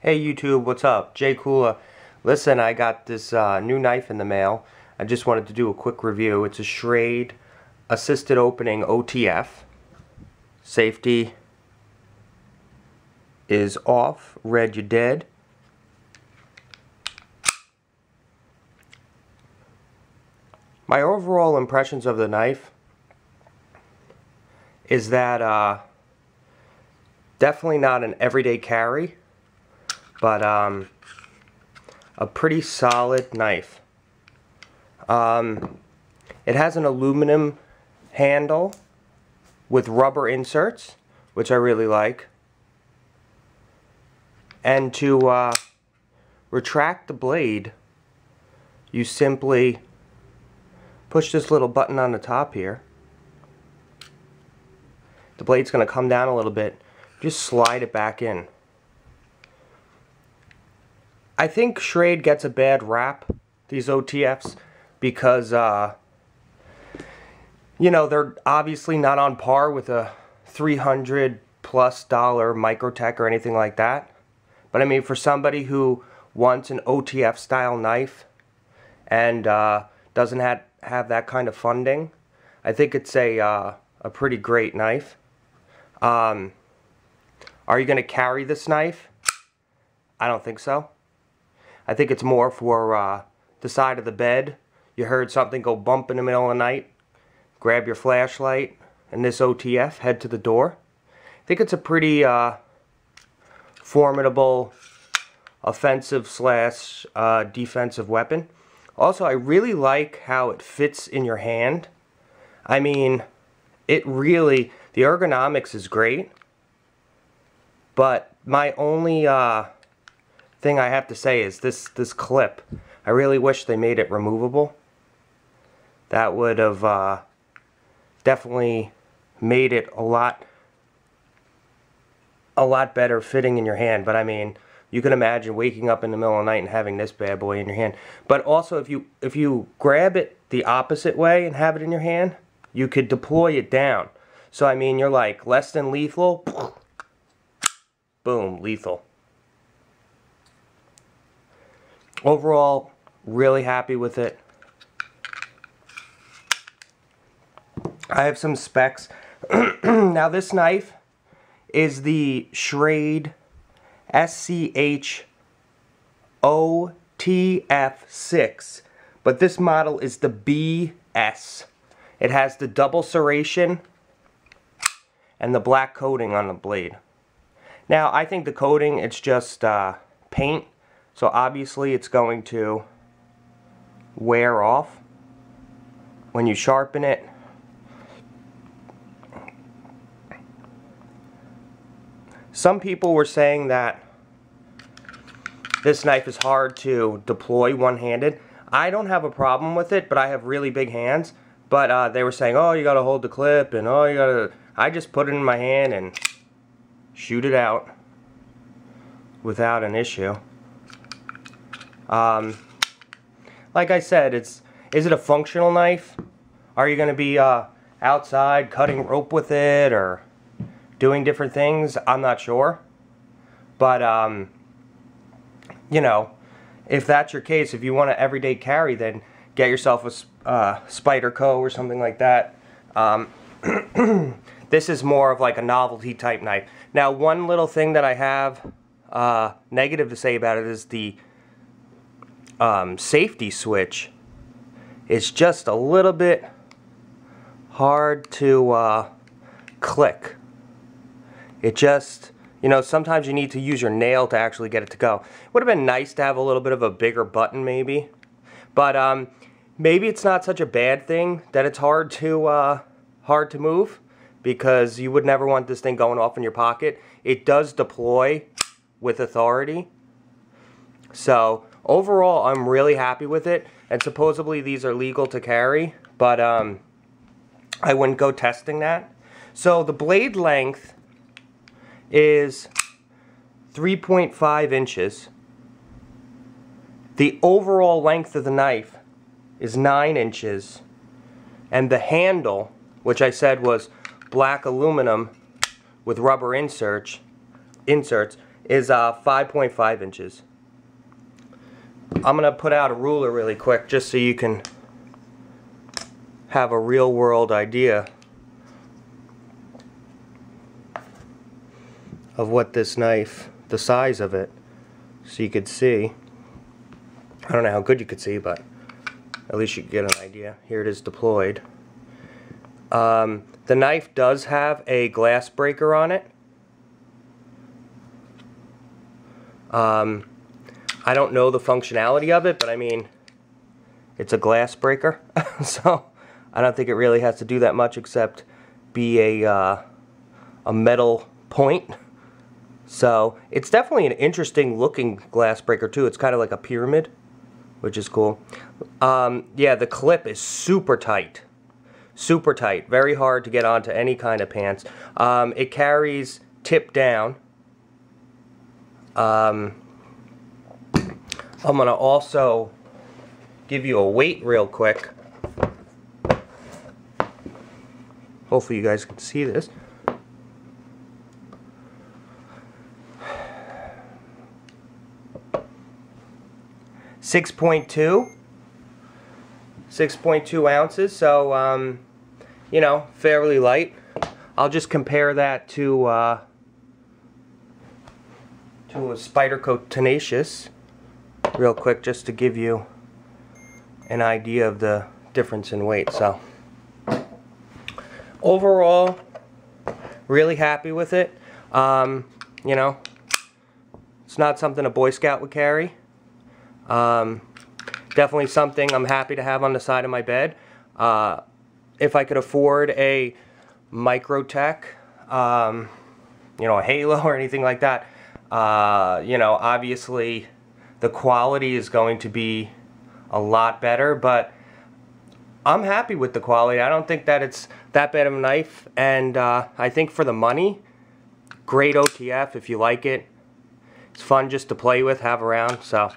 Hey YouTube, what's up? Jay Koola. Listen, I got this new knife in the mail. I just wanted to do a quick review. It's a Schrade assisted opening OTF. Safety is off. Red, you're dead. My overall impressions of the knife is that definitely not an everyday carry, but a pretty solid knife. It has an aluminum handle with rubber inserts, which I really like. And to retract the blade, you simply push this little button on the top here. The blade's going to come down a little bit. Just slide it back in. I think Schrade gets a bad rap, these OTFs, because you know, they're obviously not on par with a $300+ Microtech or anything like that. But I mean, for somebody who wants an OTF style knife and doesn't have that kind of funding, I think it's a pretty great knife. Are you going to carry this knife? I don't think so. I think it's more for the side of the bed. You heard something go bump in the middle of the night. Grab your flashlight and this OTF, head to the door. I think it's a pretty formidable offensive slash defensive weapon. Also, I really like how it fits in your hand. I mean, it really, the ergonomics is great. But my only thing I have to say is this clip. I really wish they made it removable. That would have definitely made it a lot better fitting in your hand. But I mean, you can imagine waking up in the middle of the night and having this bad boy in your hand. But also, if you grab it the opposite way and have it in your hand, you could deploy it down. So I mean, you're like less than lethal. Boom, lethal. Overall, really happy with it. I have some specs. Now this knife is the Schrade SCHOTF6, but this model is the BS. It has the double serration and the black coating on the blade. Now, I think the coating, it's just paint, so obviously it's going to wear off when you sharpen it. Some people were saying that this knife is hard to deploy one-handed. I don't have a problem with it, but I have really big hands. But they were saying, oh, you gotta hold the clip, and oh, you gotta... I just put it in my hand and shoot it out without an issue. Like I said, is it a functional knife? Are you going to be outside cutting rope with it or doing different things? I'm not sure. But, you know, if that's your case, if you want an everyday carry, then get yourself a Spyderco or something like that. This is more of like a novelty type knife. Now, one little thing that I have negative to say about it is the safety switch is just a little bit hard to click. It just, you know, sometimes you need to use your nail to actually get it to go. It would have been nice to have a little bit of a bigger button maybe, but maybe it's not such a bad thing that it's hard to move, because you would never want this thing going off in your pocket. It does deploy with authority. So overall, I'm really happy with it, and supposedly these are legal to carry, but I wouldn't go testing that. So the blade length is 3.5 inches. The overall length of the knife is 9 inches, and the handle, which I said was black aluminum with rubber inserts, is 5.5 inches. I'm going to put out a ruler really quick just so you can have a real world idea of what this knife, the size of it, so you could see. I don't know how good you could see, but at least you could get an idea. Here it is deployed. The knife does have a glass breaker on it. I don't know the functionality of it, but I mean, it's a glass breaker, so I don't think it really has to do that much except be a metal point. So it's definitely an interesting looking glass breaker too. It's kind of like a pyramid, which is cool. Yeah, the clip is super tight. Super tight. Very hard to get onto any kind of pants. It carries tip down. I'm going to also give you a weight real quick. Hopefully you guys can see this. .2 6.2 ounces, so you know, fairly light. I'll just compare that to a Spyderco Tenacious real quick, just to give you an idea of the difference in weight. So overall, really happy with it. You know, it's not something a Boy Scout would carry. Definitely something I'm happy to have on the side of my bed. If I could afford a Microtech, you know, a Halo or anything like that, you know, obviously the quality is going to be a lot better, but I'm happy with the quality. I don't think that it's that bad of a knife, and I think for the money, great OTF if you like it. It's fun just to play with, have around. So